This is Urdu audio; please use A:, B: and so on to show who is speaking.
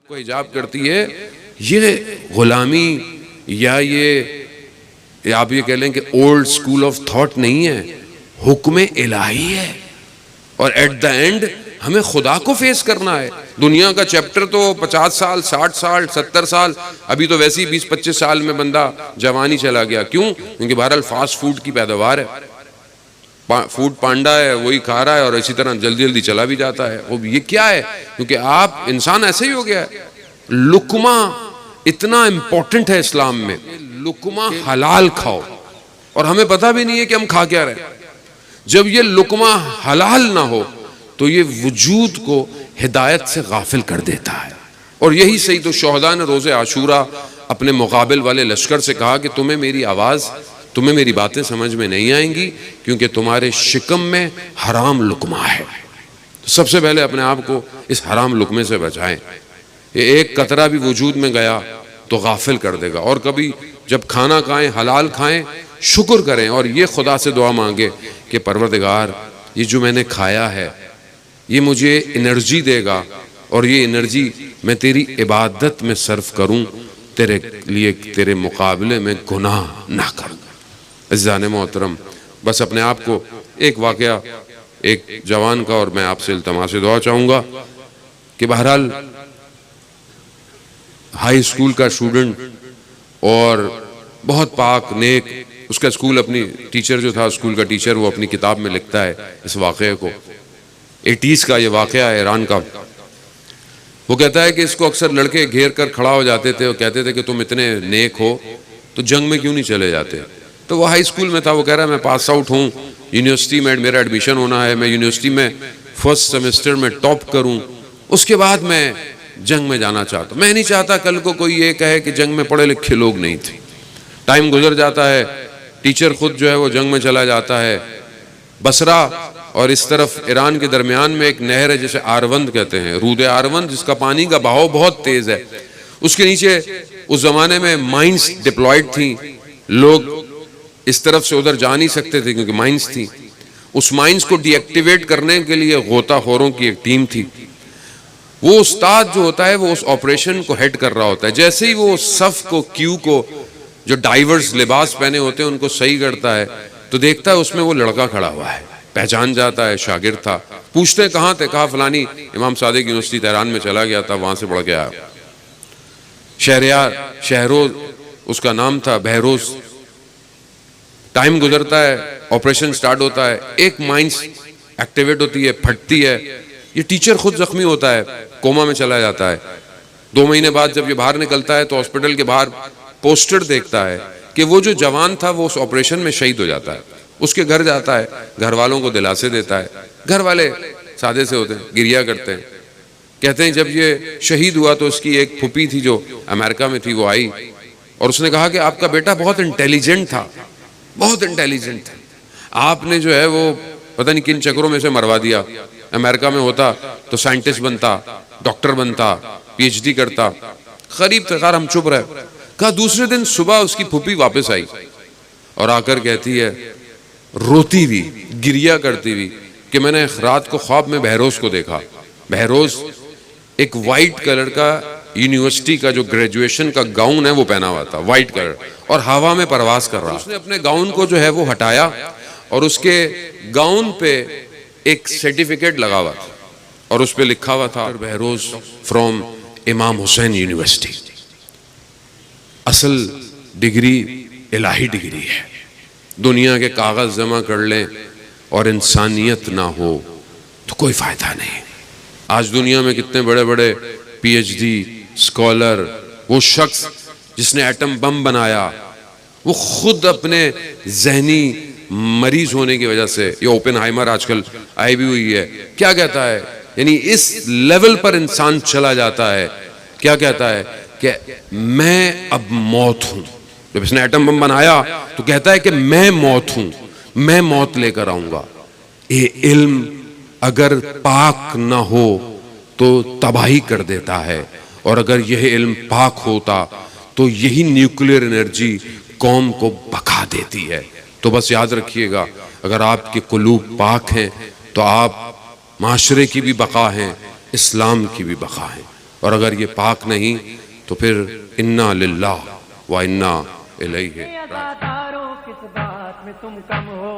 A: کو حجاب کرتی ہے، یہ غلامی یا یہ آپ یہ کہہ لیں کہ اولڈ سکول آف تھاٹ نہیں ہے، حکم الہی ہے، اور ایٹ دا اینڈ ہمیں خدا کو فیس کرنا ہے۔ دنیا کا چیپٹر تو 50 سال 60 سال 70 سال، ابھی تو ویسے ہی 20-25 سال میں بندہ جوانی چلا گیا۔ کیوں؟ کیونکہ بہرحال فاسٹ فوڈ کی پیداوار ہے، فوڈ پانڈا ہے، وہی کھا رہا ہے اور اسی طرح جلدی جلدی چلا بھی جاتا ہے۔ وہ یہ کیا ہے؟ کیونکہ آپ انسان ایسے ہی ہو گیا ہے۔ لقمہ اتنا امپورٹنٹ ہے اسلام میں، لقمہ حلال کھاؤ، اور ہمیں پتہ بھی نہیں ہے کہ ہم کھا کیا رہے۔ جب یہ لقمہ حلال نہ ہو تو یہ وجود کو ہدایت سے غافل کر دیتا ہے۔ اور یہی سید الشہداء نے روز عاشورہ اپنے مقابل والے لشکر سے کہا کہ تمہیں میری آواز، تمہیں میری باتیں سمجھ میں نہیں آئیں گی، کیونکہ تمہارے شکم میں حرام لقمہ ہے۔ تو سب سے پہلے اپنے آپ کو اس حرام لقمے سے بچائیں۔ یہ ایک قطرہ بھی وجود میں گیا تو غافل کر دے گا۔ اور کبھی جب کھانا کھائیں حلال کھائیں، شکر کریں، اور یہ خدا سے دعا مانگے کہ پروردگار یہ جو میں نے کھایا ہے یہ مجھے انرجی دے گا، اور یہ انرجی میں تیری عبادت میں صرف کروں، تیرے لیے تیرے مقابلے میں گناہ نہ کروں۔ عزیزان محترم، بس اپنے آپ کو ایک واقعہ ایک جوان کا، اور میں آپ سے التماس دعا چاہوں گا کہ بہرحال ہائی اسکول کا اسٹوڈنٹ اور بہت پاک نیک، اس کا اسکول اپنی ٹیچر جو تھا، اسکول کا ٹیچر، وہ اپنی کتاب میں لکھتا ہے اس واقعے کو۔ 80s کا یہ واقعہ ہے ایران کا۔ وہ کہتا ہے کہ اس کو اکثر لڑکے گھیر کر کھڑا ہو جاتے تھے اور کہتے تھے کہ تم اتنے نیک ہو تو جنگ میں کیوں نہیں چلے جاتے؟ تو وہ ہائی اسکول میں تھا، وہ کہہ رہا ہے میں پاس آؤٹ ہوں، یونیورسٹی میں میرا ایڈمیشن ہونا ہے، میں یونیورسٹی میں فرسٹ سیمسٹر میں ٹاپ کروں، اس کے بعد میں جنگ میں جانا چاہتا ہوں۔ میں نہیں چاہتا کل کو کوئی یہ کہے کہ جنگ میں پڑھے لکھے لوگ نہیں تھے۔ ٹائم گزر جاتا ہے، ٹیچر خود جو ہے وہ جنگ میں چلا جاتا ہے۔ بصرہ اور اس طرف ایران کے درمیان میں ایک نہر ہے جسے آروند کہتے ہیں، رود آروند، جس کا پانی کا بہاؤ بہت تیز ہے۔ اس کے نیچے اس زمانے میں مائنز ڈپلائیڈ تھیں، لوگ اس طرف سے ادھر جا نہیں سکتے تھے کیونکہ مائنز تھیں۔ اس مائنز کو ڈی ایکٹیویٹ کرنے کے لیے غوطہ خوروں کی ایک ٹیم تھی۔ وہ استاد جو ہوتا ہے وہ اس آپریشن کو ہیڈ کر رہا ہوتا ہے۔ جیسے ہی وہ صف کو، کیو کو، جو ڈائیورز لباس پہنے ہوتے ہیں ان کو صحیح کرتا ہے تو دیکھتا ہے اس میں وہ لڑکا کھڑا ہوا ہے، پہچان جاتا ہے، شاگرد تھا۔ پوچھتے ہیں کہاں تھے؟ کہا فلانی امام صادق یونیورسٹی تہران میں چلا گیا تھا، وہاں سے پڑھ کے آیا۔ شہریار، شہروز اس کا نام تھا، بہروز۔ ٹائم گزرتا ہے، آپریشن سٹارٹ ہوتا ہے، ایک مائنز ایکٹیویٹ ہوتی ہے، پھٹتی ہے، یہ ٹیچر خود زخمی ہوتا ہے، کوما میں چلا جاتا ہے۔ 2 مہینے بعد جب یہ باہر نکلتا ہے تو ہاسپٹل کے باہر پوسٹر دیکھتا ہے کہ وہ جو جوان تھا وہ اس آپریشن میں شہید ہو جاتا ہے۔ اس کے گھر جاتا ہے، گھر والوں کو دلاسے دیتا ہے۔ گھر والے سادے سے ہوتے ہیں، گریہ کرتے ہیں، کہتے ہیں جب یہ شہید ہوا تو اس کی ایک پھوپھی تھی جو امریکہ میں تھی، وہ آئی اور اس نے کہا کہ آپ کا بیٹا بہت انٹیلیجنٹ تھا، بہت انٹیلیجنٹ تھا، آپ نے جو ہے وہ پتہ نہیں کن چکروں میں سے مروا دیا۔ امریکہ میں ہوتا تو سائنٹسٹ بنتا، ڈاکٹر بنتا، پی ایچ ڈی کرتا۔ غریب تھے، خیر ہم چپ رہے۔ کہا دوسرے دن صبح اس کی پھوپھی واپس آئی اور آ کر کہتی ہے، روتی ہوئی، گریہ کرتی ہوئی، کہ میں نے رات کو خواب میں بہروز کو دیکھا۔ بہروز ایک وائٹ کلر کا یونیورسٹی کا جو گریجویشن کا گاؤن ہے وہ پہنا ہوا تھا، وائٹ کلر، اور ہوا میں پرواز کر رہا۔ اس نے اپنے گاؤن کو جو ہے وہ ہٹایا اور اس کے گاؤن پہ ایک سرٹیفکیٹ لگا ہوا تھا اور اس پہ لکھا ہوا تھا بہروز فرام امام حسین یونیورسٹی۔ اصل ڈگری الہی ڈگری ہے۔ دنیا کے کاغذ جمع کر لیں اور انسانیت نہ ہو تو کوئی فائدہ نہیں۔ آج دنیا میں کتنے بڑے بڑے پی ایچ ڈی اسکالر، وہ شخص جس نے ایٹم بم بنایا، وہ خود اپنے ذہنی مریض ہونے کی وجہ سے، یہ اوپن ہائمر آج کل آئی بھی ہوئی ہے، کیا کہتا ہے، یعنی اس لیول پر انسان چلا جاتا ہے، کیا کہتا ہے کہ میں اب موت ہوں۔ جب اس نے ایٹم بم بنایا تو کہتا ہے کہ میں موت ہوں، میں موت لے کر آؤں گا۔ یہ علم اگر پاک نہ ہو تو تباہی کر دیتا ہے، اور اگر یہ علم پاک ہوتا تو یہی نیوکلیر انرجی قوم کو بقا دیتی ہے۔ تو بس یاد رکھیے گا، اگر آپ کے قلوب پاک ہیں تو آپ معاشرے کی بھی بقا ہیں، اسلام کی بھی بقا ہیں۔ اور اگر یہ پاک نہیں تو پھر انا للہ و انا الیہ راجعون۔
B: کس بات میں تم کم ہو